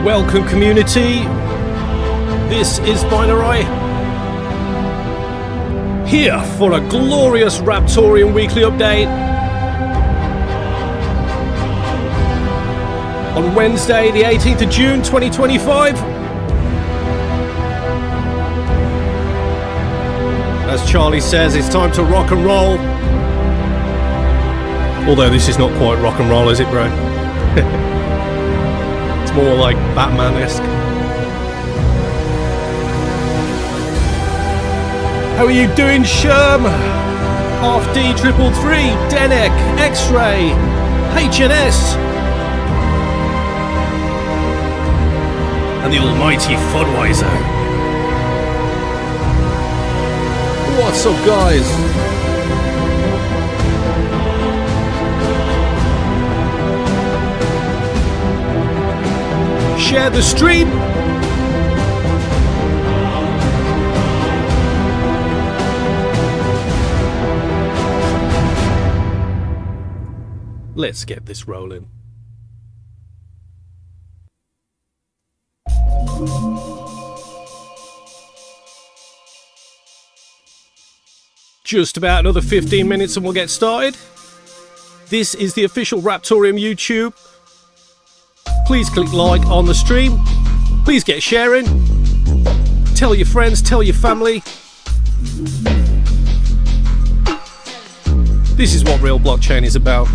Welcome, community. This is Binarai, here for a glorious Raptoreum weekly update on Wednesday, the 18th of June 2025. As Charlie says, it's time to rock and roll. Although this is not quite rock and roll, is it, bro? It's more like Batman-esque. How are you doing, Sherm? Half D, 333, Denek, X-Ray, HNS, and the almighty Fudweiser. What's up, guys? Share the stream. Let's get this rolling. Just about another 15 minutes and we'll get started. This is the official Raptoreum YouTube. Please click like on the stream. Please get sharing. Tell your friends, tell your family. This is what real blockchain is about.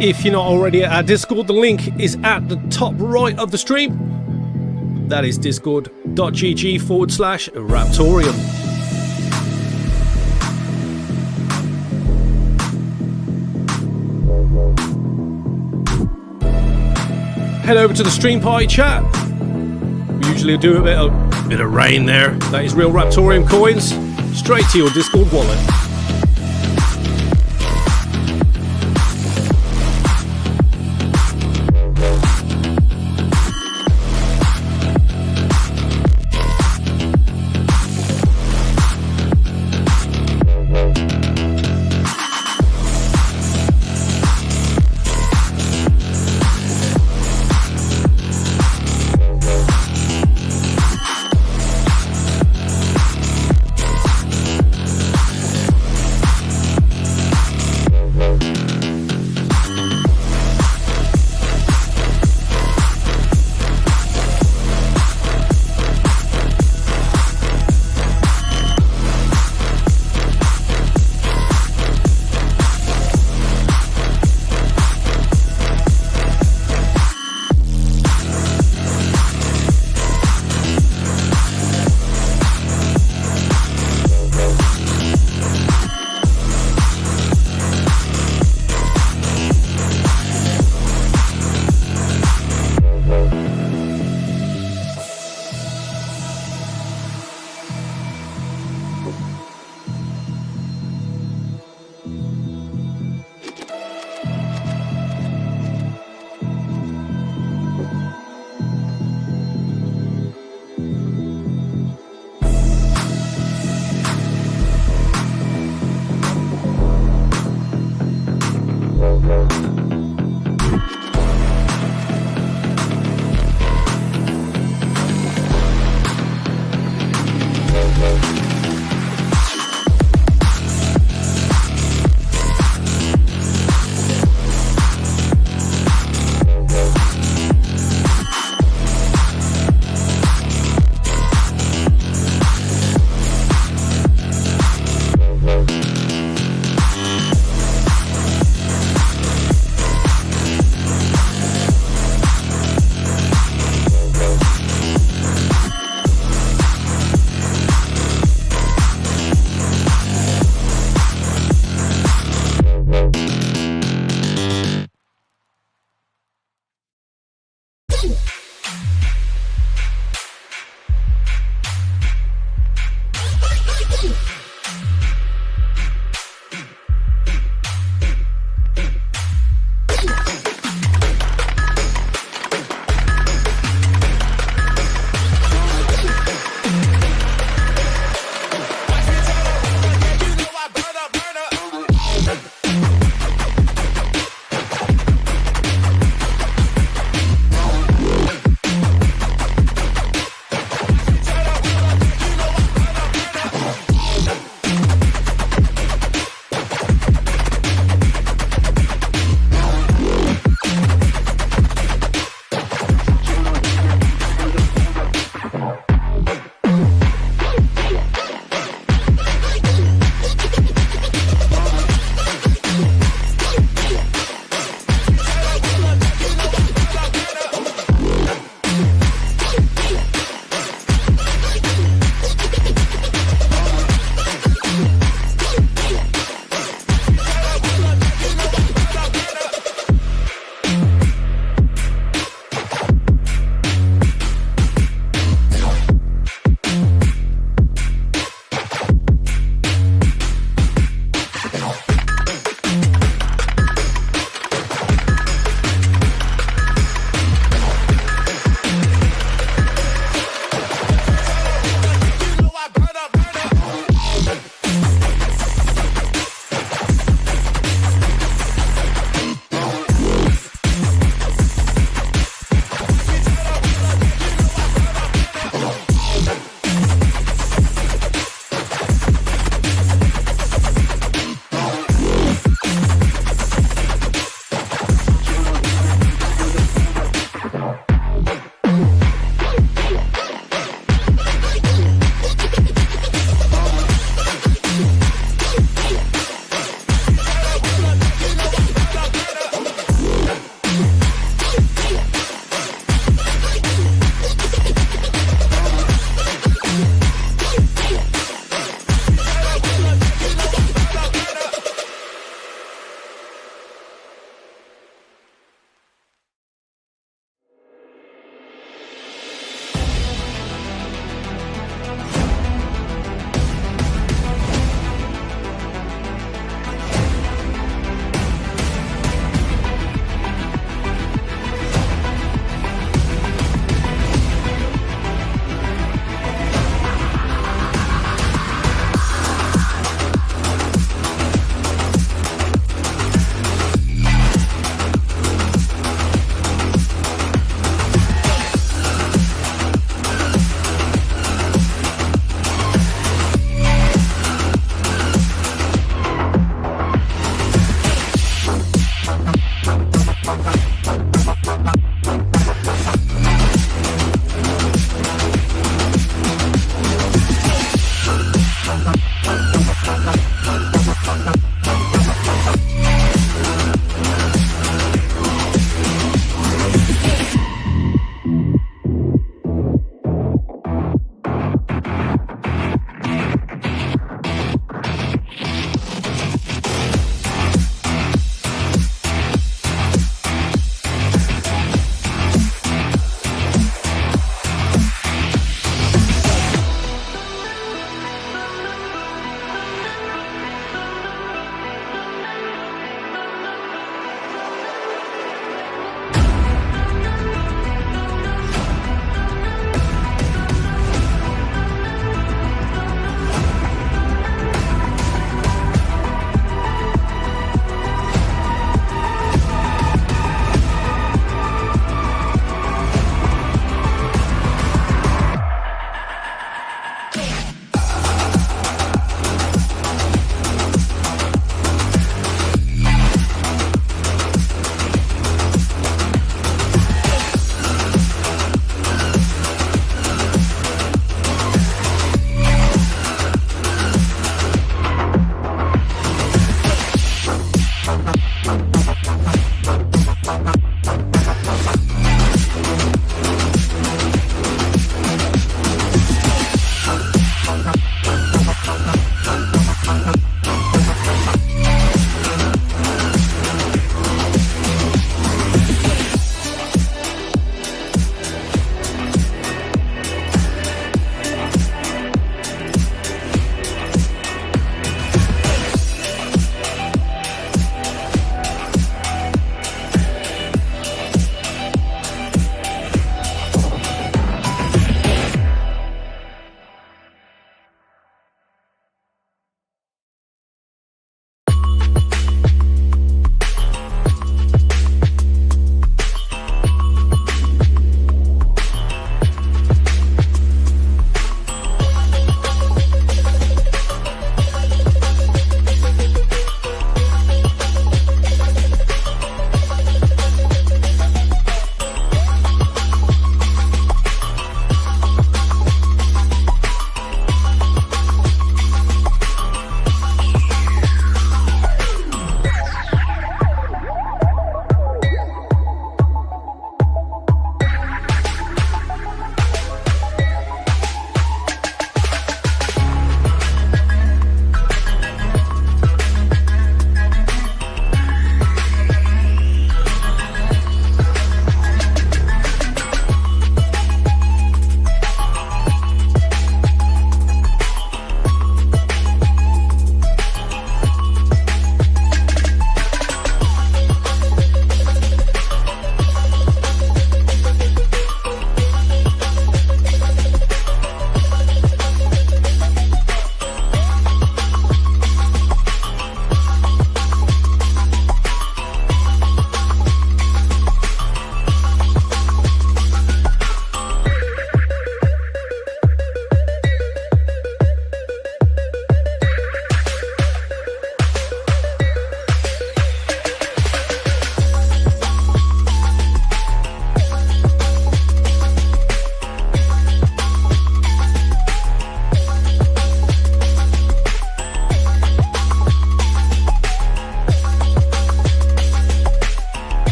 If you're not already at our Discord, the link is at the top right of the stream. That is discord.gg/Raptoreum. Head over to the stream party chat. We usually do a bit of rain there. That is real Raptoreum coins straight to your Discord wallet.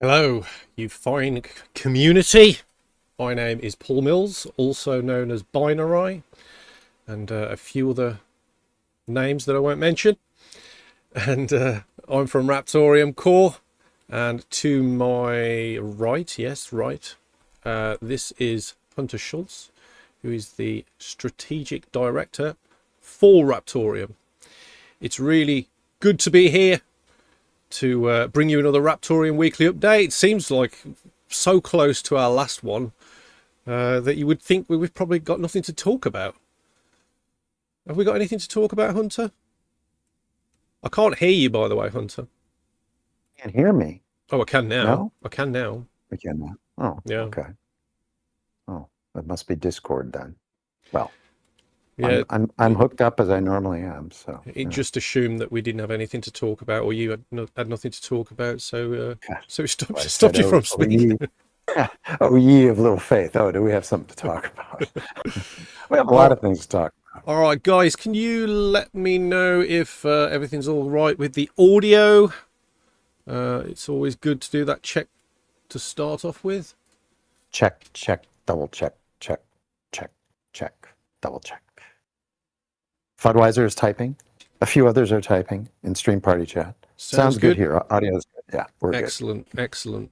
Hello, you fine community. My name is Paul Mills, also known as Binarai, and a few other names that I won't mention. And I'm from Raptoreum Core, and to my right, yes, right, this is Hunter Schultz, who is the Strategic Director for Raptoreum. It's really good to be here to bring you another Raptoreum Weekly update. It seems like so close to our last one that you would think we've probably got nothing to talk about. Have we got anything to talk about, Hunter? I can't hear you, by the way, Hunter. You can't hear me. Oh, I can now. No? I can now. I can now. Oh, Yeah. okay. Oh, that must be Discord then. Well, Yeah, I'm hooked up as I normally am. So it just assumed that we didn't have anything to talk about, or you had nothing to talk about, so so it stopped you from speaking. Oh, ye of little faith. Oh, do we have something to talk about? We have a lot of things to talk about. All right, guys, can you let me know if everything's all right with the audio? It's always good to do that check to start off with. Check, check, double check, check, check, check, double check. Fudweiser is typing. A few others are typing in Stream Party Chat. Sounds good here. Audio is good. Yeah, we're excellent, good. Excellent.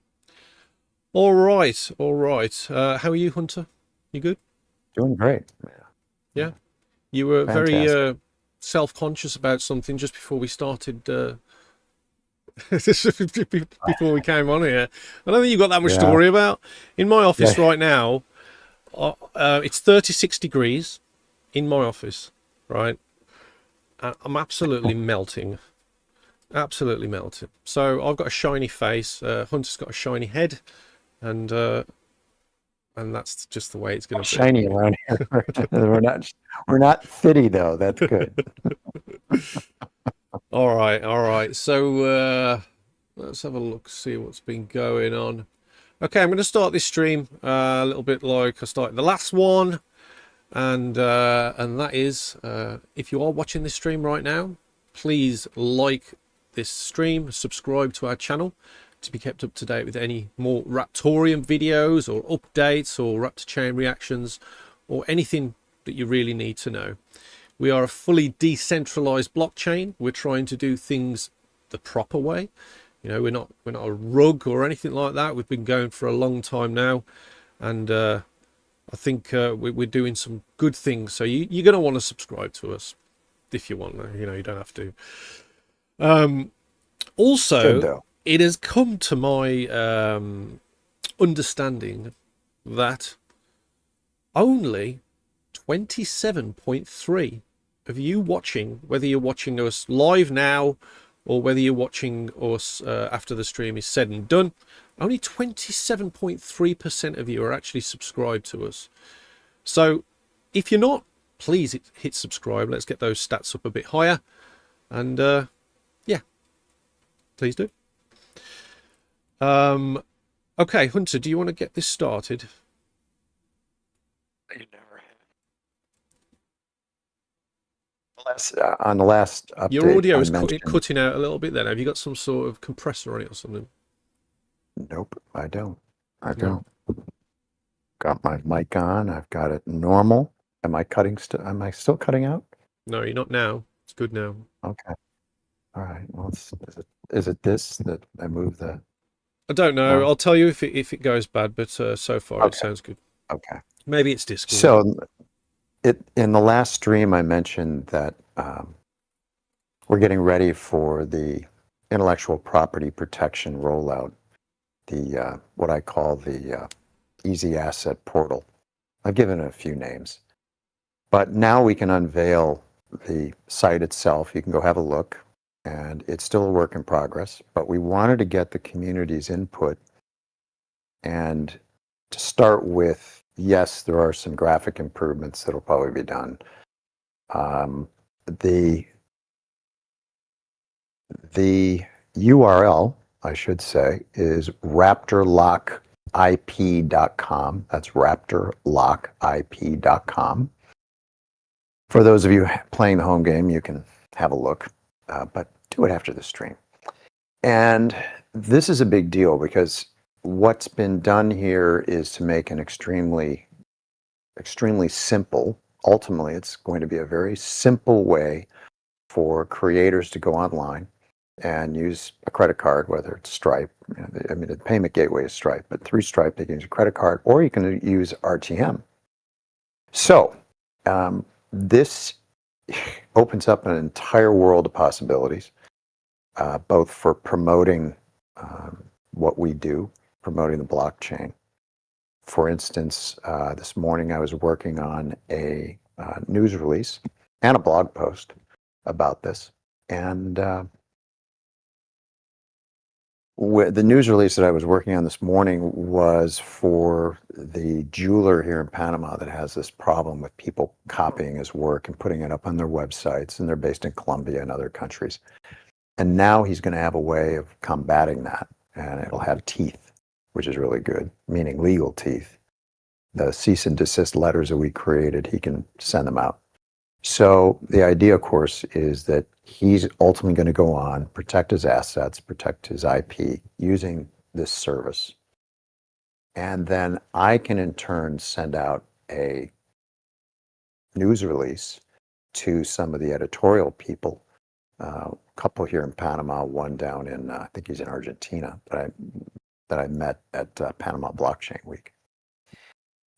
All right, all right. How are you, Hunter? You good? Doing great. Yeah. You were Fantastic. very self-conscious about something just before we started. Before we came on here, I don't think you've got that much to worry about. In my office right now, it's 36 degrees in my office, right? I'm absolutely melting. Absolutely melting. So I've got a shiny face. Hunter's got a shiny head, and that's just the way it's going to be. Shiny around here. we're not fitty though. That's good. All right. So let's have a look, see what's been going on. Okay, I'm going to start this stream a little bit like I started the last one, and that is, if you are watching this stream right now, please like this stream, subscribe to our channel to be kept up to date with any more Raptoreum videos or updates or Raptor chain reactions or anything that you really need to know. We are a fully decentralized blockchain. We're trying to do things the proper way. You know, we're not a rug or anything like that. We've been going for a long time now, and I think we're doing some good things. So you're going to want to subscribe to us if you want. You know, you don't have to. Also, it has come to my understanding that only 27.3 of you watching, whether you're watching us live now or whether you're watching us after the stream is said and done, only 27.3% of you are actually subscribed to us. So if you're not, please hit subscribe. Let's get those stats up a bit higher. And yeah, please do. Okay, Hunter, do you want to get this started? You never have. On the last update, your audio is cutting out a little bit then. Have you got some sort of compressor on it or something? Nope, I don't. I don't. Got my mic on. I've got it normal. Am I still cutting out? No, you're not now. It's good now. Okay. All right. Well, is it this that I move the? I don't know. I'll tell you if it goes bad, but so far it sounds good. Okay. Maybe it's Discord. So, in the last stream I mentioned that we're getting ready for the intellectual property protection rollout, the what I call the Easy Asset Portal. I've given it a few names, but now we can unveil the site itself. You can go have a look. And it's still a work in progress, but we wanted to get the community's input. And to start with, yes, there are some graphic improvements that'll probably be done. The URL, I should say, is raptorlockip.com. That's raptorlockip.com. For those of you playing the home game, you can have a look. But do it after the stream. And this is a big deal because what's been done here is to make an extremely simple, ultimately it's going to be a very simple way for creators to go online and use a credit card, whether it's Stripe. You know, I mean, the payment gateway is Stripe, but through Stripe, they can use a credit card or you can use RTM. So this opens up an entire world of possibilities, both for promoting what we do, promoting the blockchain. For instance, this morning I was working on a news release and a blog post about this. And the news release that I was working on this morning was for the jeweler here in Panama that has this problem with people copying his work and putting it up on their websites, and they're based in Colombia and other countries. And now he's going to have a way of combating that, and it'll have teeth, which is really good, meaning legal teeth. The cease and desist letters that we created, he can send them out. So the idea, of course, is that he's ultimately going to go on, protect his assets, protect his IP using this service. And then I can in turn send out a news release to some of the editorial people, a couple here in Panama, one down in, I think he's in Argentina, that I met at Panama Blockchain Week.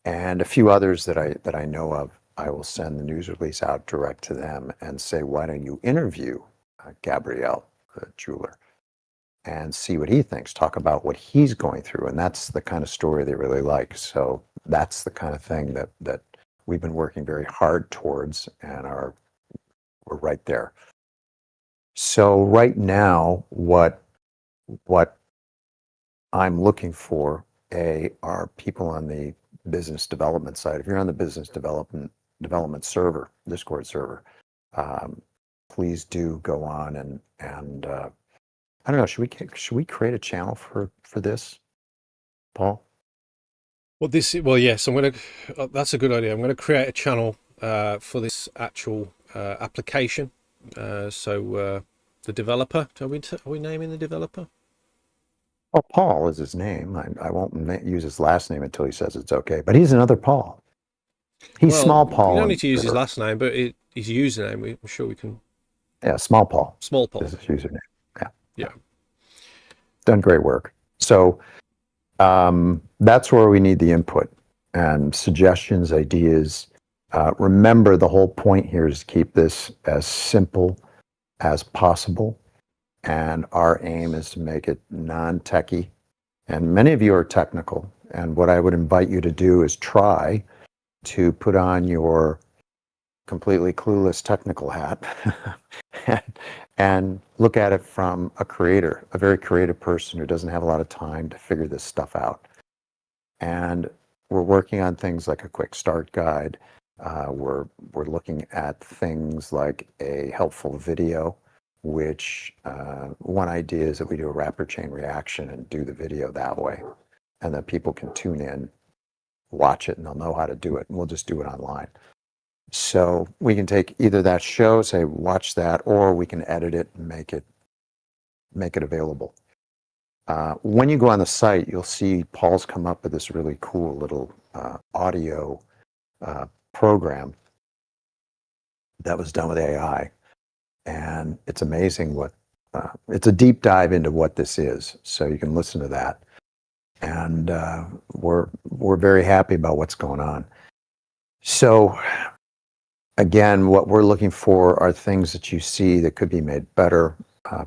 And a few others that I know of. I will send the news release out direct to them and say, why don't you interview Gabriel, the jeweler, and see what he thinks, talk about what he's going through. And that's the kind of story they really like. So that's the kind of thing that we've been working very hard towards, and we're right there. So right now, what I'm looking for are people on the business development side. If you're on the business development server, Discord server, please do go on and I don't know. Should we create a channel for this, Paul? Well, yes, I'm gonna. That's a good idea. I'm gonna create a channel for this actual application. So the developer. Are we naming the developer? Oh, Paul is his name. I won't use his last name until he says it's okay. But he's another Paul. He's Small Paul. You don't need to use his last name, but his username. I'm sure we can. Yeah, Small Paul. Small Paul is his username. Yeah. Done great work. So that's where we need the input and suggestions, ideas. Remember, the whole point here is to keep this as simple as possible. And our aim is to make it non-techy. And many of you are technical. And what I would invite you to do is try to put on your completely clueless technical hat and look at it from a creator, a very creative person who doesn't have a lot of time to figure this stuff out. And we're working on things like a quick start guide. We're looking at things like a helpful video, which one idea is that we do a wrapper chain reaction and do the video that way, and that people can tune in, watch it, and they'll know how to do it, and we'll just do it online. So we can take either that show, say watch that, or we can edit it and make it available. When you go on the site, you'll see Paul's come up with this really cool little audio program that was done with AI. And it's amazing it's a deep dive into what this is. So you can listen to that. And we're very happy about what's going on. So again, what we're looking for are things that you see that could be made better.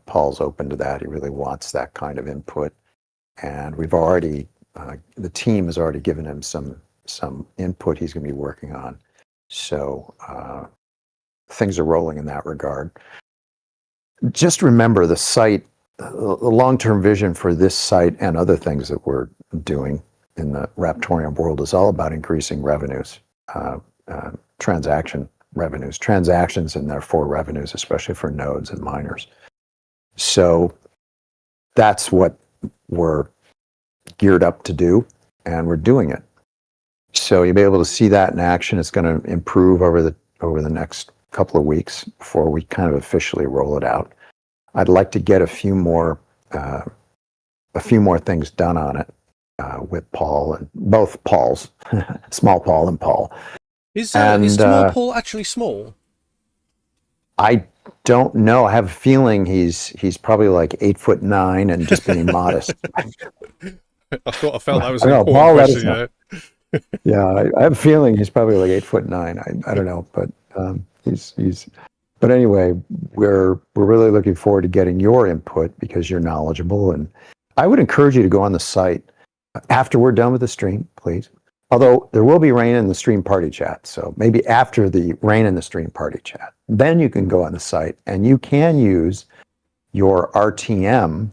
Paul's open to that. He really wants that kind of input. And we've already, the team has already given him some input he's going to be working on. So things are rolling in that regard. Just remember the site, the long-term vision for this site and other things that we're doing in the Raptoreum world is all about increasing revenues, transactions and therefore revenues, especially for nodes and miners. So that's what we're geared up to do, and we're doing it. So you'll be able to see that in action. It's going to improve over the next couple of weeks before we kind of officially roll it out. I'd like to get a few more things done on it with Paul, and both Pauls, Small Paul and Paul. Is Small Paul actually small? I don't know. I have a feeling he's probably like 8'9" and just being modest. I thought I felt that was an important question. Yeah, I have a feeling he's probably like 8'9". I don't know, but he's. But anyway, we're really looking forward to getting your input because you're knowledgeable, and I would encourage you to go on the site after we're done with the stream, please. Although there will be rain in the stream party chat, so maybe after the rain in the stream party chat, then you can go on the site and you can use your RTM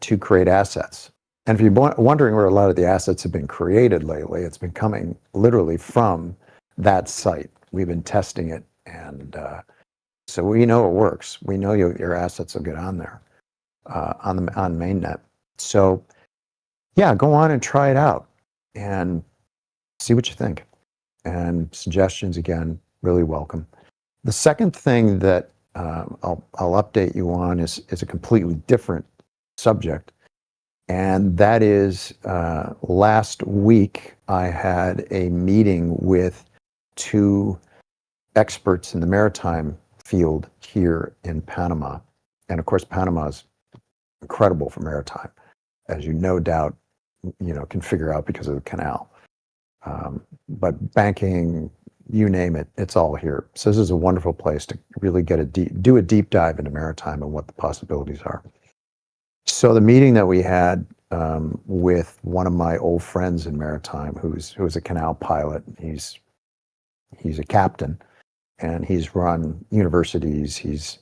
to create assets. And if you're wondering where a lot of the assets have been created lately, it's been coming literally from that site. We've been testing it, and so we know it works. We know your assets will get on there on mainnet. So yeah, go on and try it out and see what you think. And suggestions, again, really welcome. The second thing that I'll update you on is a completely different subject. And that is last week I had a meeting with two experts in the maritime field here in Panama. And of course, Panama is incredible for maritime, as you no doubt, can figure out because of the canal. But banking, you name it, it's all here. So this is a wonderful place to really do a deep dive into maritime and what the possibilities are. So the meeting that we had with one of my old friends in maritime, who's a canal pilot, he's a captain, and he's run universities. He's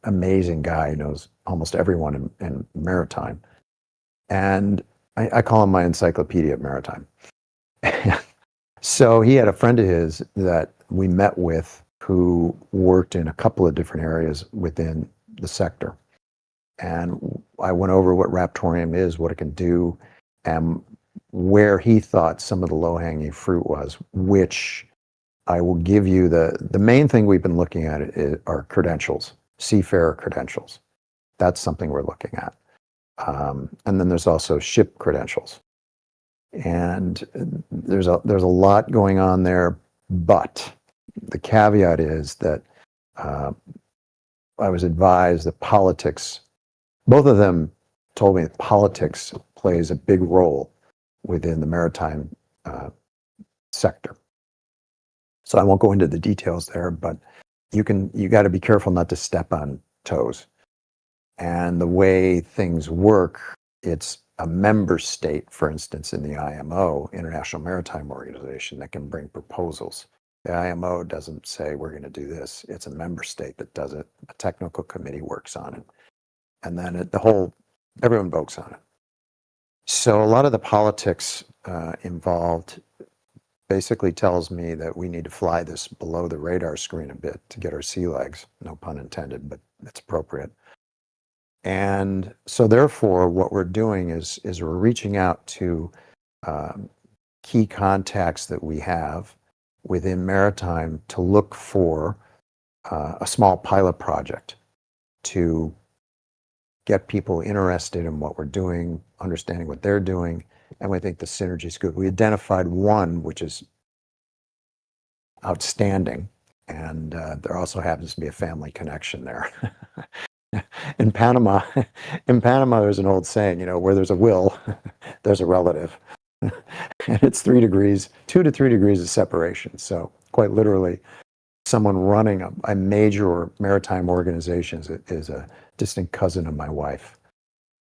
amazing guy. He knows almost everyone in maritime, and I call him my encyclopedia of maritime. So he had a friend of his that we met with who worked in a couple of different areas within the sector. And I went over what Raptoreum is, what it can do, and where he thought some of the low-hanging fruit was, which I will give you the main thing we've been looking at are credentials, seafarer credentials. That's something we're looking at. And then there's also ship credentials. And there's a lot going on there, but the caveat is that I was advised that politics, both of them told me that politics plays a big role within the maritime sector. So I won't go into the details there, but you got to be careful not to step on toes. And the way things work, it's a member state, for instance, in the IMO, International Maritime Organization, that can bring proposals. The IMO doesn't say we're going to do this. It's a member state that does it. A technical committee works on it. And then everyone votes on it. So a lot of the politics involved basically tells me that we need to fly this below the radar screen a bit to get our sea legs. No pun intended, but it's appropriate. And so therefore, what we're doing is we're reaching out to key contacts that we have within maritime to look for a small pilot project to get people interested in what we're doing, understanding what they're doing, and we think the synergy is good. We identified one which is outstanding, and there also happens to be a family connection there. In Panama, there's an old saying, where there's a will, there's a relative. And it's 2 to 3 degrees of separation. So quite literally, someone running a major maritime organization is a distant cousin of my wife.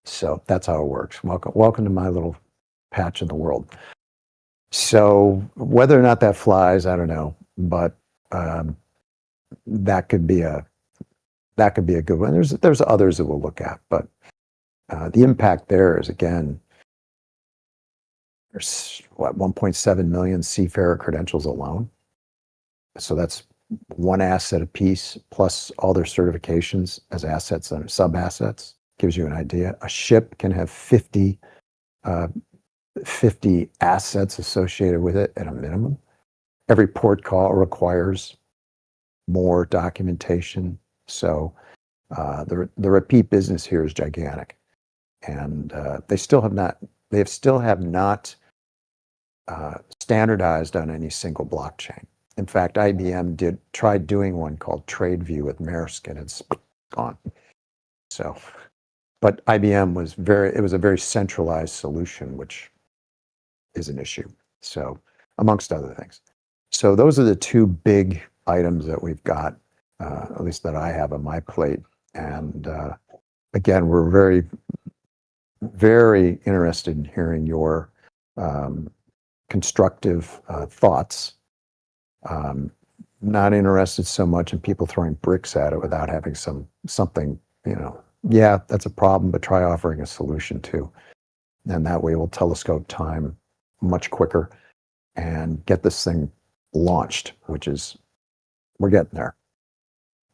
So that's how it works. Welcome to my little patch in the world. So whether or not that flies, I don't know, but that could be a good one. There's others that we'll look at, but the impact there is, again, there's 1.7 million seafarer credentials alone. So that's one asset apiece, plus all their certifications as assets and sub-assets. Gives you an idea. A ship can have 50 assets associated with it at a minimum. Every port call requires more documentation. So the repeat business here is gigantic, and they still have not standardized on any single blockchain. In fact, IBM tried doing one called TradeView with Maersk, and it's gone. So, but IBM was a very centralized solution, which is an issue. So, amongst other things. So those are the two big items that we've got, at least that I have on my plate. And again, we're very, very interested in hearing your constructive thoughts. Not interested so much in people throwing bricks at it without having something, yeah, that's a problem, but try offering a solution too. And that way we'll telescope time much quicker and get this thing launched, we're getting there.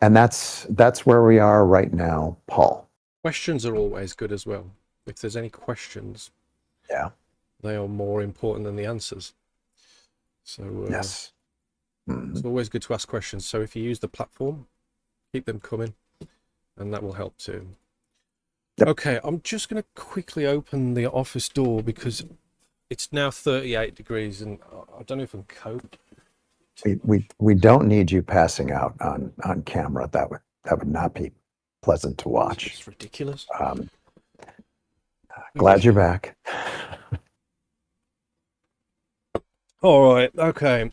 And that's where we are right now, Paul. Questions are always good as well. If there's any questions, yeah, they are more important than the answers. So yes, it's always good to ask questions. So if you use the platform, keep them coming, and that will help too. Yep. Okay, I'm just going to quickly open the office door because it's now 38 degrees, and I don't know if I can cope. we don't need you passing out on camera. That would not be pleasant to watch. It's ridiculous. Glad you're back. All right. Okay.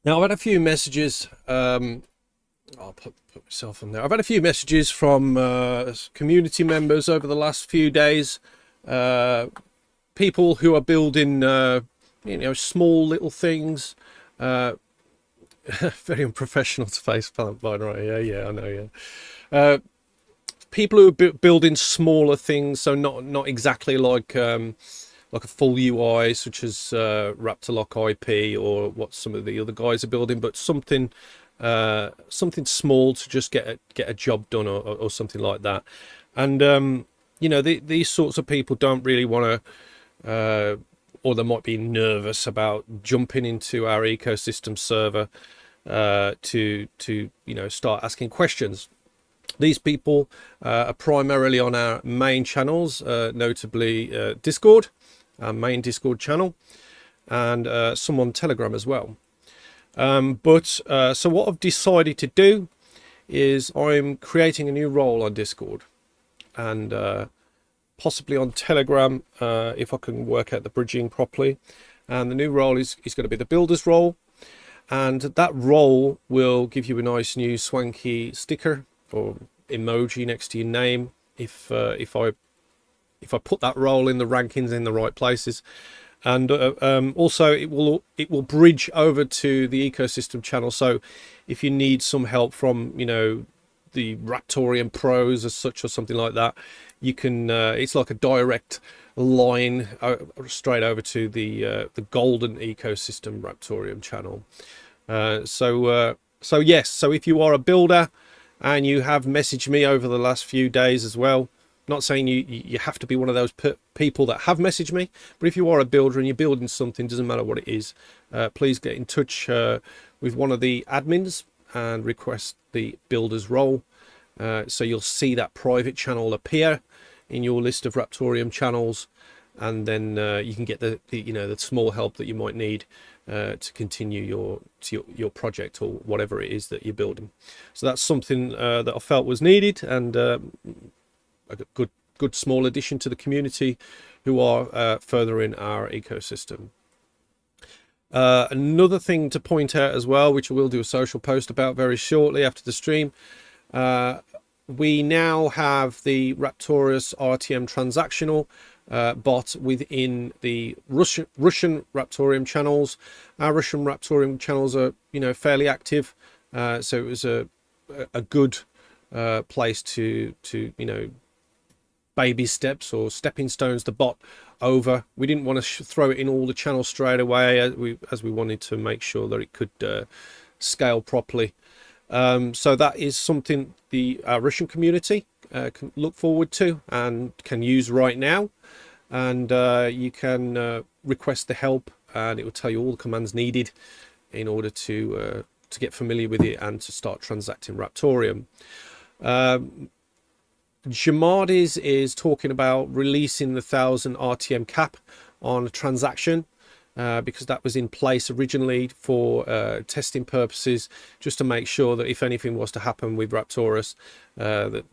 Now I've had a few messages. I'll put myself on there. I've had a few messages from community members over the last few days. People who are building, small little things. Very unprofessional to face Binarai. Yeah, I know. Yeah. People who are building smaller things, so not exactly like a full UI such as Raptor Lock IP or what some of the other guys are building, but something small to just get a job done or something like that. And these sorts of people don't really want to, or they might be nervous about jumping into our ecosystem server to start asking questions. These people are primarily on our main channels, notably Discord, our main Discord channel, and some on Telegram as well. So what I've decided to do is I'm creating a new role on Discord and possibly on Telegram if I can work out the bridging properly. And the new role is going to be the builder's role, and that role will give you a nice new swanky sticker or emoji next to your name if I put that role in the rankings in the right places. And also it will bridge over to the ecosystem channel. So if you need some help from the Raptoreum pros as such or something like that, you can it's like a direct line straight over to the golden ecosystem Raptoreum channel. So if you are a builder and you have messaged me over the last few days as well, not saying you have to be one of those people that have messaged me, but if you are a builder and you're building something, doesn't matter what it is, please get in touch with one of the admins and request the builder's role. So you'll see that private channel appear in your list of Raptoreum channels, and then you can get the small help that you might need to continue your project or whatever it is that you're building. So that's something that I felt was needed, and a good small addition to the community who are furthering our ecosystem. Another thing to point out as well, which I will do a social post about very shortly after the stream, we now have the Raptorus RTM transactional bot within the Russian Raptoreum channels. Our Russian Raptoreum channels are fairly active, so it was a good place to baby steps or stepping stones the bot over. We didn't want to throw it in all the channels straight away, as we wanted to make sure that it could scale properly. So that is something the Russian community can look forward to and can use right now. And you can request the help, and it will tell you all the commands needed in order to get familiar with it and to start transacting Raptoreum. Jamardis is talking about releasing the 1,000 RTM cap on a transaction, because that was in place originally for testing purposes, just to make sure that if anything was to happen with Raptorus, that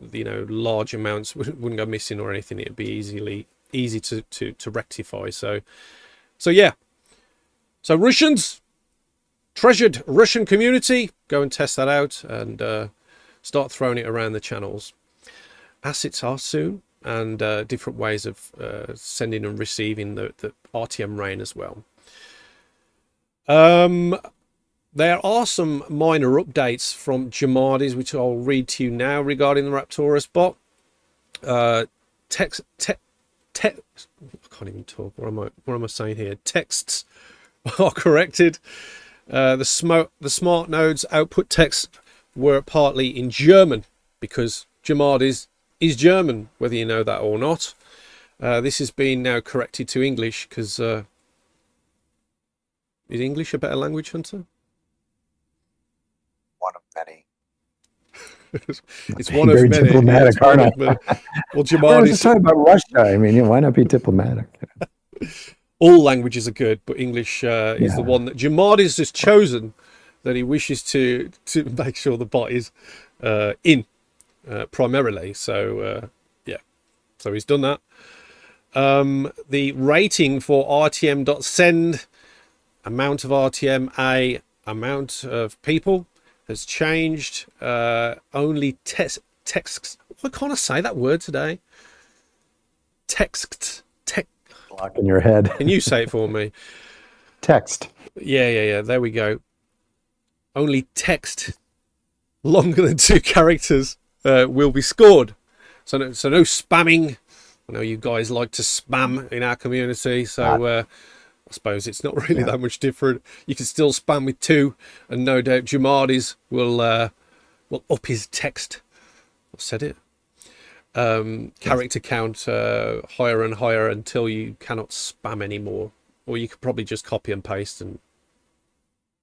large amounts wouldn't go missing or anything. It'd be easy to rectify. So yeah. So Russians, treasured Russian community, go and test that out and start throwing it around the channels. Assets are soon, and different ways of sending and receiving the RTM rain as well. There are some minor updates from Jamardis, which I'll read to you now regarding the Raptorus bot. I can't even talk. What am I saying here? Texts are corrected. The smart nodes output texts were partly in German, because Jamardis is German, whether you know that or not. This has been now corrected to English, because is English a better language, Hunter? One of many. It's one Very of many. diplomatic, aren't I? Well, We're Jamardis, just talking about Russia. I mean, why not be diplomatic? all languages are good, but English is the one that Jamardis has chosen that he wishes to make sure the bot is in primarily. So yeah, so he's done that. The rating for RTM.send, amount of RTM, amount of people, has changed. Only texts. Why can't I say that word today? Text. Block in your head. Can you say it for me? Text. Yeah. There we go. Only text longer than 2 characters will be scored. So no spamming. I know you guys like to spam in our community, so I suppose it's not really that much different. You can still spam with 2, and no doubt Jamardis will up his text. I said it. Character count higher and higher until you cannot spam anymore, or you could probably just copy and paste and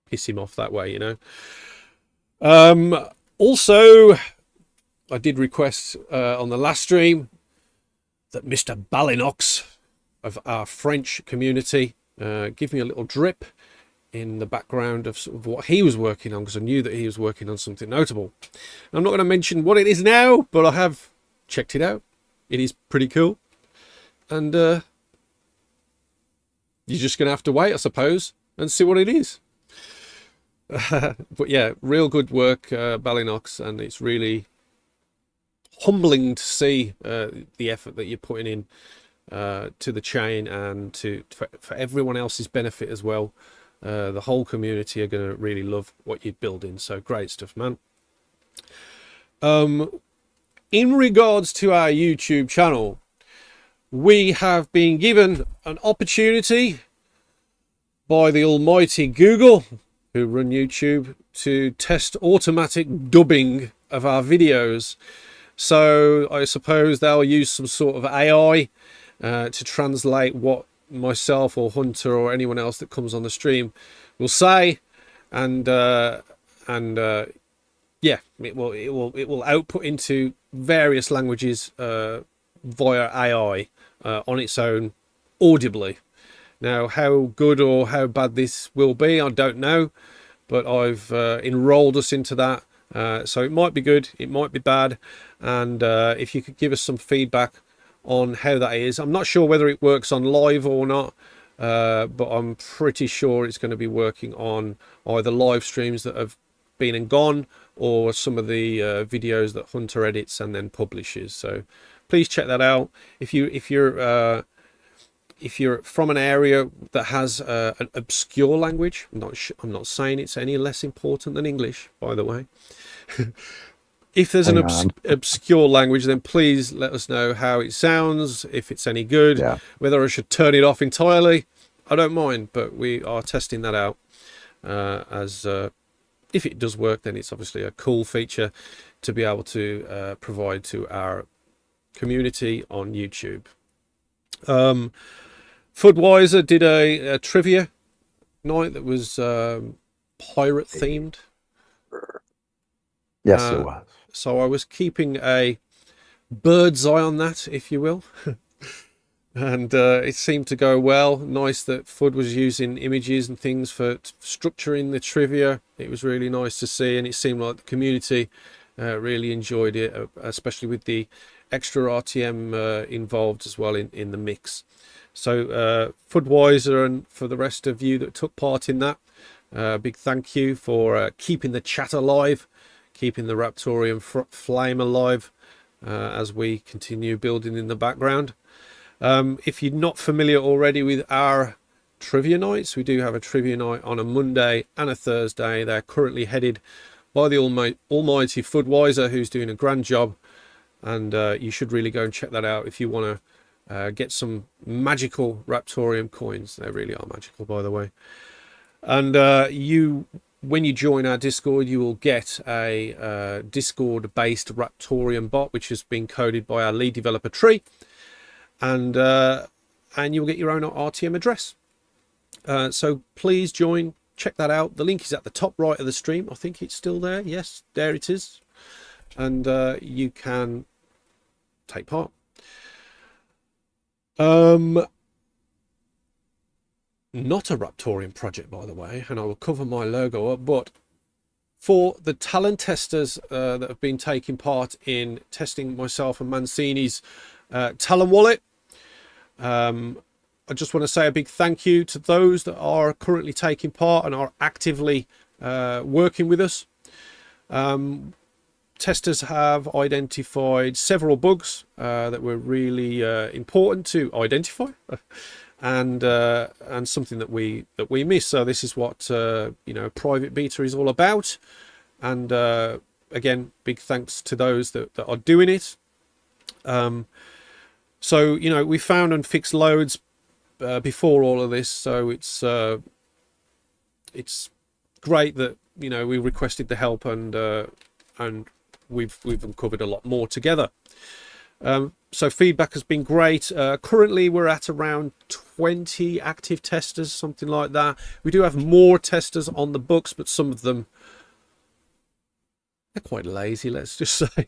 piss him off that way, you know. Also, I did request on the last stream that Mr. Balinox of our French community give me a little drip in the background of sort of what he was working on, because I knew that he was working on something notable. I'm not going to mention what it is now, but I have checked it out. It is pretty cool, and you're just going to have to wait, I suppose, and see what it is. But yeah, real good work, Balinox, and it's really humbling to see the effort that you're putting in to the chain, and for everyone else's benefit as well. The whole community are going to really love what you're building. So great stuff, man. In regards to our YouTube channel, we have been given an opportunity by the almighty Google, who run YouTube, to test automatic dubbing of our videos. So I suppose they'll use some sort of AI to translate what myself or Hunter or anyone else that comes on the stream will say, and yeah, it will output into various languages via AI on its own, audibly. Now, how good or how bad this will be, I don't know, but I've enrolled us into that. So it might be good, it might be bad, and if you could give us some feedback on how that is. I'm not sure whether it works on live or not, but I'm pretty sure it's going to be working on either live streams that have been and gone, or some of the videos that Hunter edits and then publishes. So please check that out. If you're from an area that has an obscure language, I'm not saying it's any less important than English, by the way. If there's an obscure language, then please let us know how it sounds, if it's any good, whether I should turn it off entirely. I don't mind, but we are testing that out. If it does work, then it's obviously a cool feature to be able to provide to our community on YouTube. Fudweiser did a trivia night that was pirate themed. Yes, it was. So I was keeping a bird's eye on that, if you will. And it seemed to go well. Nice that Fud was using images and things for structuring the trivia. It was really nice to see, and it seemed like the community really enjoyed it, especially with the extra RTM involved as well in the mix. So Fudweiser, and for the rest of you that took part in that, big thank you for keeping the chat alive, keeping the Raptoreum flame alive as we continue building in the background. If you're not familiar already with our trivia nights, we do have a trivia night on a Monday and a Thursday. They're currently headed by the almighty Fudweiser, who's doing a grand job, and you should really go and check that out if you want to get some magical Raptoreum coins. They really are magical, by the way. And when you join our Discord, you will get a Discord-based Raptoreum bot, which has been coded by our lead developer Tree, and you'll get your own RTM address. So please join, check that out. The link is at the top right of the stream. I think it's still there. Yes, there it is. And you can take part. Not a Raptoreum project, by the way, and I will cover my logo up, but For the talent testers that have been taking part in testing myself and Mancini's Talon wallet, I just want to say a big thank you to those that are currently taking part and are actively working with us. Testers have identified several bugs that were really important to identify, and something that we missed. So this is what private beta is all about. And again, big thanks to those that are doing it. So we found and fixed loads before all of this. So it's great that we requested the help, and we've uncovered a lot more together. So feedback has been great. Currently we're at around 20 active testers, something like that. We do have more testers on the books, but some of them, they're quite lazy, let's just say.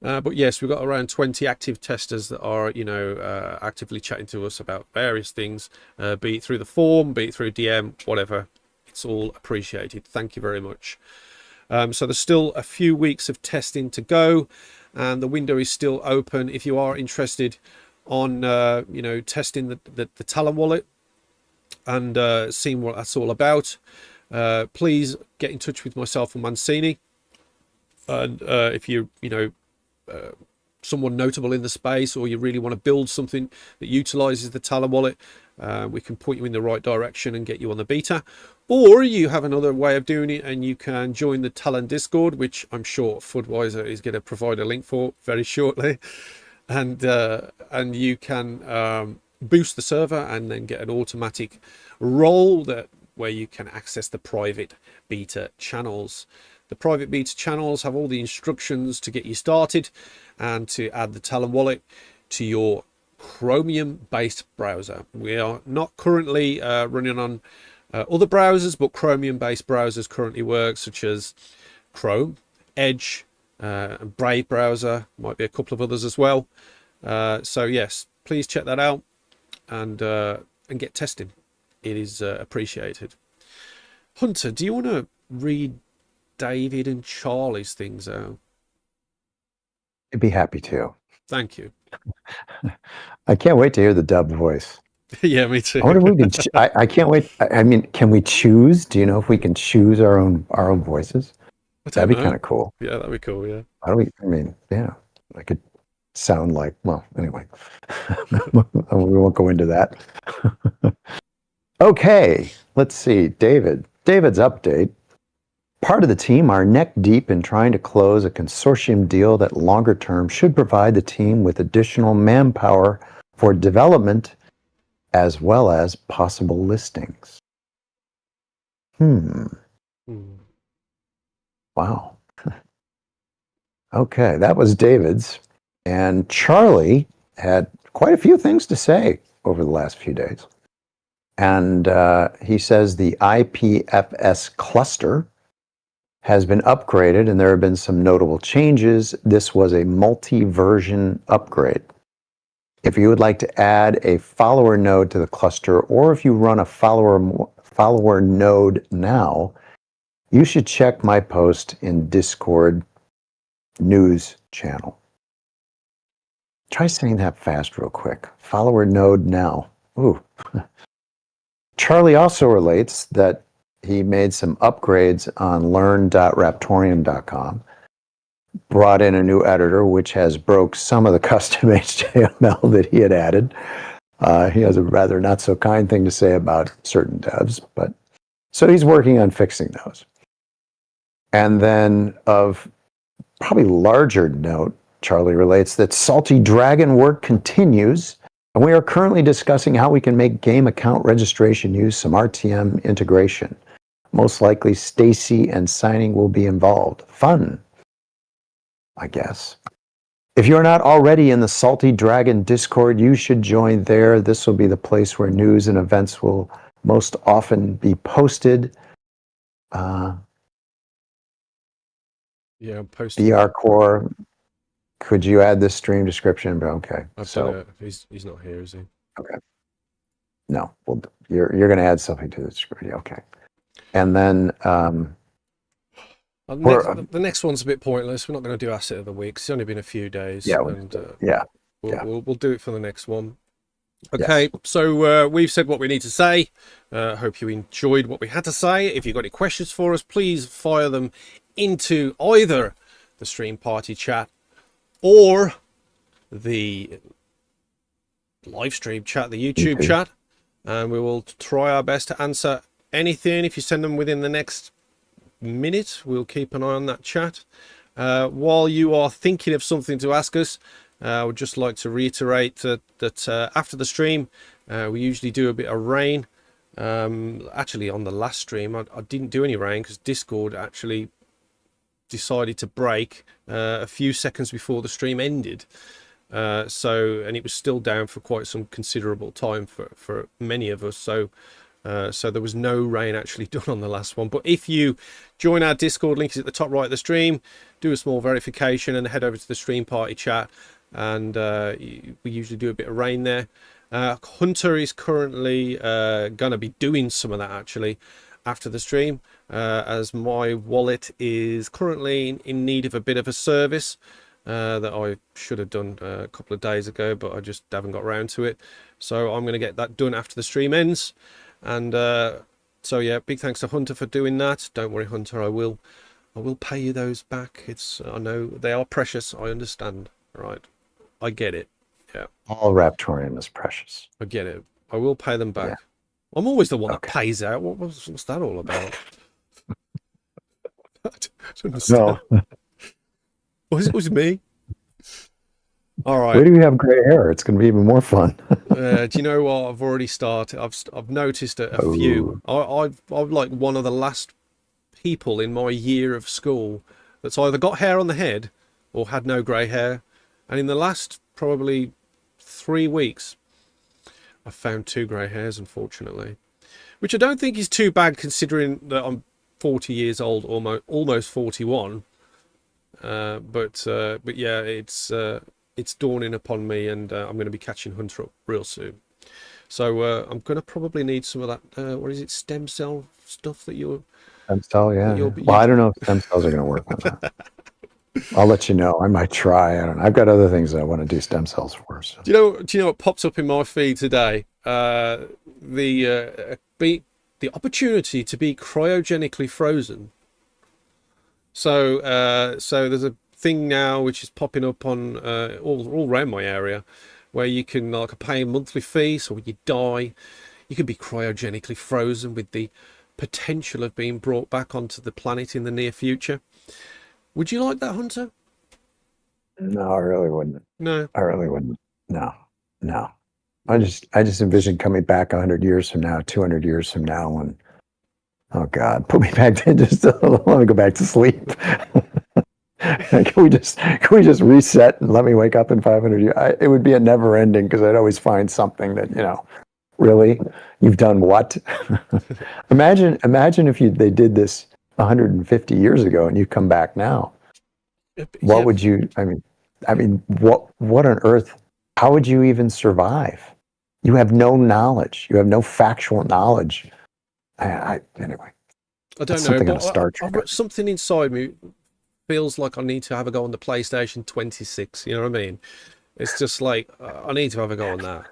But yes, we've got around 20 active testers that are actively chatting to us about various things, be it through the forum, be it through DM, whatever. It's all appreciated. Thank you very much. So there's still a few weeks of testing to go, and the window is still open. If you are interested on testing the Talon wallet and seeing what that's all about, please get in touch with myself and Mancini. And if you someone notable in the space, or you really want to build something that utilizes the Talon wallet, we can point you in the right direction and get you on the beta. Or you have another way of doing it, and you can join the Talon Discord, which I'm sure Fudweiser is going to provide a link for very shortly, and you can boost the server and then get an automatic role where you can access the private beta channels. The private beta channels have all the instructions to get you started and to add the Talon wallet to your Chromium based browser. We are not currently running on other browsers, but Chromium based browsers currently work, such as Chrome, Edge, and Brave browser, might be a couple of others as well. So yes, please check that out and get testing. It is appreciated. Hunter, do you want to read David and Charlie's things out? I'd be happy to. Thank you. I can't wait to hear the dubbed voice. Yeah, me too. I wonder if we can. I can't wait. I mean, can we choose? Do you know if we can choose our own voices? That'd be kind of cool. Yeah, that'd be cool. Yeah. How do we? I mean, yeah, I could sound like. Well, anyway, we won't go into that. Okay, let's see. David's update. Part of the team are neck deep in trying to close a consortium deal that longer term should provide the team with additional manpower for development as well as possible listings. Wow. Okay, that was David's. And Charlie had quite a few things to say over the last few days. And he says the IPFS cluster has been upgraded, and there have been some notable changes. This was a multi-version upgrade. If you would like to add a follower node to the cluster, or if you run a follower node now, you should check my post in Discord news channel. Try saying that fast real quick. Follower node now. Ooh. Charlie also relates that he made some upgrades on learn.raptoreum.com, brought in a new editor, which has broke some of the custom HTML that he had added. He has a rather not so kind thing to say about certain devs, but so he's working on fixing those. And then of probably larger note, Charlie relates that Salty Dragon work continues, and we are currently discussing how we can make game account registration use some RTM integration. Most likely Stacy and signing will be involved. Fun, I guess. If you're not already in the Salty Dragon Discord, you should join there. This will be the place where news and events will most often be posted. Yeah, I'm posting. BR Core, could you add this stream description? Okay. I've done it. He's not here, is he? Okay. No, well, you're going to add something to the description. Okay. And then The next one's a bit pointless. We're not going to do asset of the week. It's only been a few days, Yeah, and we'll do it for the next one. Okay, yes. so we've said what we need to say. Hope you enjoyed what we had to say. If you've got any questions for us, please fire them into either the stream party chat or the live stream chat, the YouTube chat, and we will try our best to answer anything. If you send them within the next minute, we'll keep an eye on that chat. While you are thinking of something to ask us, I would just like to reiterate that after the stream, we usually do a bit of rain. Actually, on the last stream, I didn't do any rain because Discord actually decided to break a few seconds before the stream ended. And it was still down for quite some considerable time for many of us. So there was no rain actually done on the last one. But if you join our Discord, link is at the top right of the stream, do a small verification and head over to the stream party chat. And we usually do a bit of rain there. Hunter is currently going to be doing some of that actually after the stream, as my wallet is currently in need of a bit of a service that I should have done a couple of days ago, but I just haven't got around to it. So I'm going to get that done after the stream ends. And so yeah, big thanks to Hunter for doing that. Don't worry, Hunter, I will pay you those back. I know they are precious. I understand. Right, I get it. Yeah. All Raptoreum is precious. I get it. I will pay them back. Yeah. I'm always the one that pays out. What's that all about? I don't understand. No. Was it me? All right. Where do you have gray hair? It's going to be even more fun. Do you know what? I've already started. I've noticed a few. I'm like one of the last people in my year of school that's either got hair on the head or had no grey hair. And in the last probably 3 weeks, I've found 2 grey hairs, unfortunately, which I don't think is too bad considering that I'm 40 years old, almost 41. But yeah, it's dawning upon me, and I'm going to be catching Hunter up real soon. So I'm going to probably need some of that. What is it? Stem cell stuff that you're. Stem cell, yeah. Well, I don't know if stem cells are going to work on that. I'll let you know. I might try. I don't know. I've got other things that I want to do stem cells for. So. Do you know what pops up in my feed today? The opportunity to be cryogenically frozen. So there's a thing now which is popping up on all around my area, where you can pay a monthly fee. So when you die, you can be cryogenically frozen with the potential of being brought back onto the planet in the near future. Would you like that, Hunter? No, I really wouldn't. No, I really wouldn't. No. I just envision coming back 100 years from now, 200 years from now, and oh God, put me back in. Just let me go back to sleep. Can we just reset and let me wake up in 500 years? It would be a never ending, because I'd always find something that, really, you've done what? Imagine if they did this 150 years ago and you come back now. What would you? I mean, what on earth? How would you even survive? You have no knowledge. You have no factual knowledge. Anyway. I don't know. Something on Star Trek. Something inside me feels like I need to have a go on the PlayStation 26. You know what I mean? It's just like I need to have a go on that.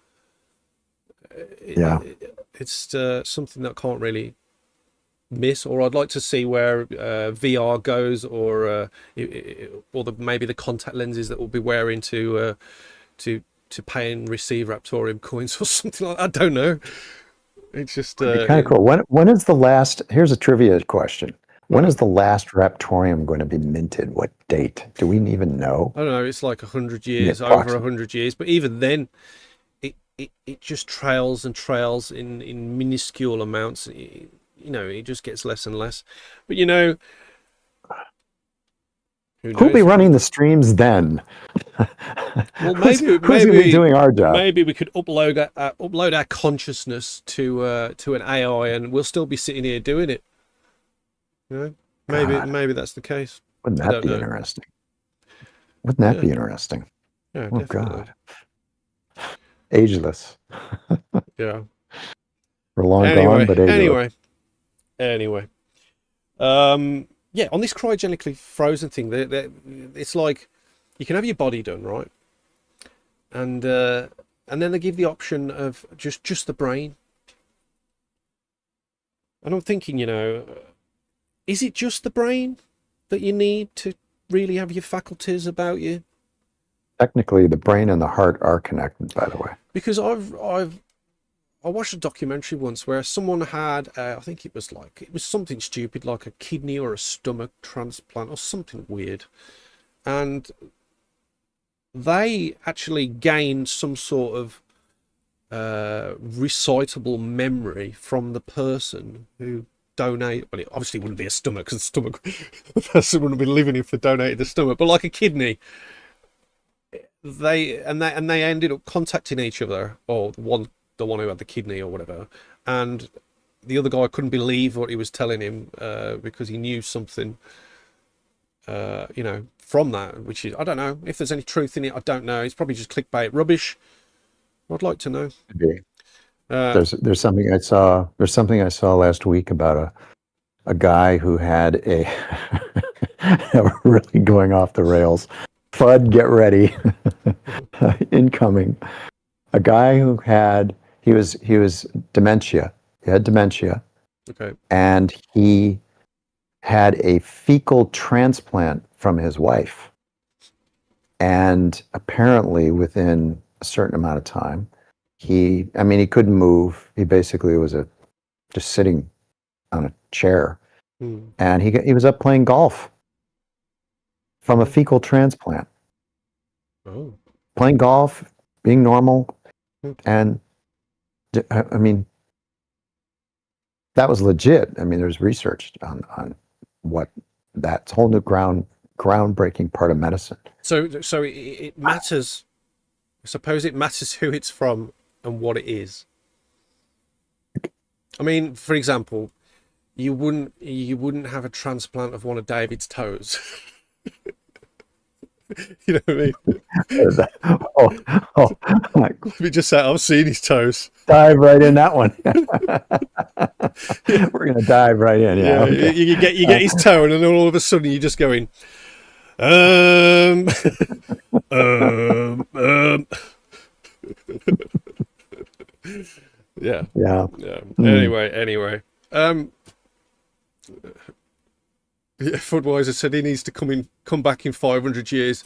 It's something that I can't really miss, or I'd like to see where VR goes, or maybe the contact lenses that we'll be wearing to pay and receive Raptoreum coins or something like that. I don't know. It's just kind of cool. When is the last? Here's a trivia question. When is the last Raptoreum going to be minted? What date? Do we even know? I don't know. It's like 100 years, over 100 years. But even then, it just trails and trails in minuscule amounts. It just gets less and less. But who'll be running the streams then? Well, maybe who's going to be doing our job? Maybe we could upload our consciousness to an AI, and we'll still be sitting here doing it. Maybe that's the case. Wouldn't that be interesting? Wouldn't that be interesting? Yeah, oh definitely. God, ageless. Yeah, we're long gone, but ageless. Anyway. yeah, on this cryogenically frozen thing, it's like you can have your body done, right? And then they give the option of just the brain. And I'm thinking, is it just the brain that you need to really have your faculties about you? Technically, the brain and the heart are connected, by the way. Because I watched a documentary once where someone had, I think it was something stupid, like a kidney or a stomach transplant or something weird. And they actually gained some sort of recitable memory from the person who donated. Well, it obviously wouldn't be a stomach, because the person wouldn't be living if they donated the stomach, but like a kidney. They ended up contacting each other, or the one who had the kidney or whatever, and the other guy couldn't believe what he was telling him, because he knew something, from that, which is, I don't know if there's any truth in it. I don't know. It's probably just clickbait rubbish. I'd like to know. There's something I saw. There's something I saw last week about a guy who had a really going off the rails. FUD, get ready. Incoming. A guy who he was dementia. He had dementia. Okay. And he had a fecal transplant from his wife. And apparently within a certain amount of time, he couldn't move. He basically was just sitting on a chair. And he was up playing golf from a fecal transplant. Oh. Playing golf, being normal. And I mean, that was legit. I mean, there's research on what that's whole new groundbreaking part of medicine. So it matters. I suppose it matters who it's from and what it is. I mean, for example, you wouldn't have a transplant of one of David's toes. You know what I mean? We just say, I've seen his toes. Dive right in that one. We're gonna dive right in. Yeah. Okay. You get his toe, and then all of a sudden you're just going, yeah. Anyway. Yeah, Fudweiser said he needs to come back in 500 years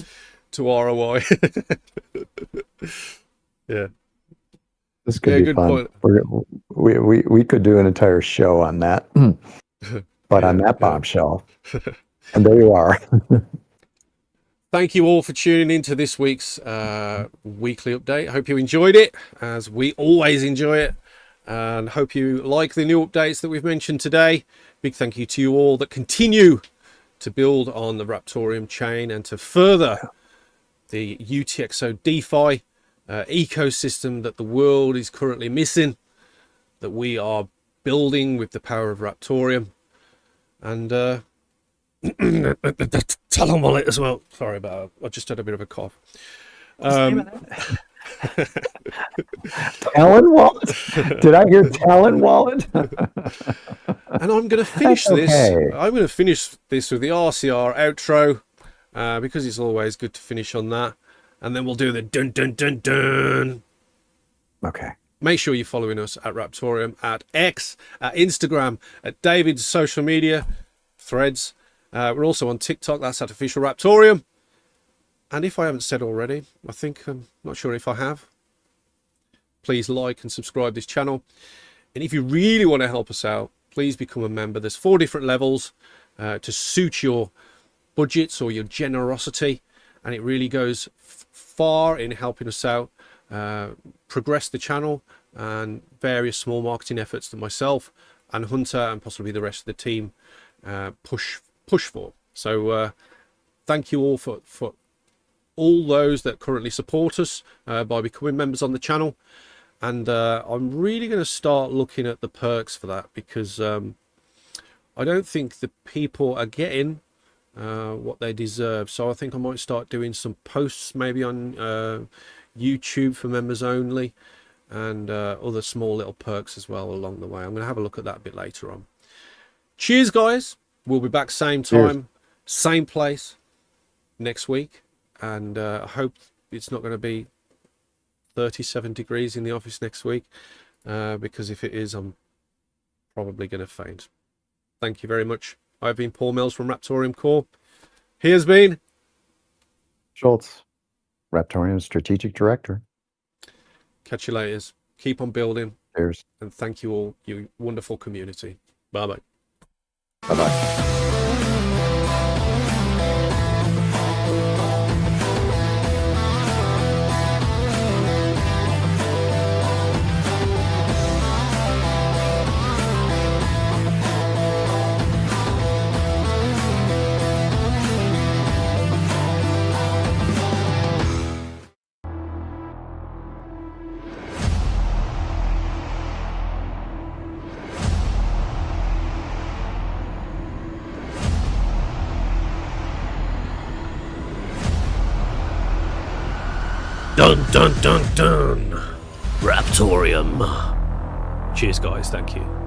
to ROI. Yeah. This could be fun. We could do an entire show on that. But on that bombshell. And there you are. Thank you all for tuning in to this week's weekly update. I hope you enjoyed it, as we always enjoy it. And hope you like the new updates that we've mentioned today. Big thank you to you all that continue to build on the Raptoreum chain and to further the UTXO DeFi ecosystem that the world is currently missing, that we are building with the power of Raptoreum. And Talon Wallet as well. Sorry about that. I just had a bit of a cough. Talon Wallet? Did I hear Talon Wallet? And I'm going to finish this. I'm going to finish this with the RCR outro, because it's always good to finish on that. And then we'll do the dun dun dun dun. Okay. Make sure you're following us at Raptoreum, at X, at Instagram, at David's social media threads. We're also on TikTok. That's at Official Raptoreum. And if I haven't said already, I think I'm not sure if I have, please like and subscribe this channel. And if you really want to help us out, please become a member. There's 4 different levels to suit your budgets or your generosity. And it really goes far in helping us out, progress the channel, and various small marketing efforts that myself and Hunter and possibly the rest of the team push for. So thank you all for all those that currently support us by becoming members on the channel. And I'm really going to start looking at the perks for that, because I don't think the people are getting what they deserve. So I think I might start doing some posts maybe on YouTube for members only, and other small little perks as well along the way. I'm going to have a look at that a bit later on. Cheers, guys. We'll be back same Cheers. time, same place next week. And I hope it's not going to be 37 degrees in the office next week, because if it is, I'm probably going to faint. Thank you very much. I've been Paul Mills from Raptoreum Core. He has been Schultz, Raptoreum Strategic Director. Catch you later. Keep on building. Cheers. And thank you all, you wonderful community. Bye-bye. Bye-bye. Dun dun dun dun. Raptoreum. Cheers guys, thank you.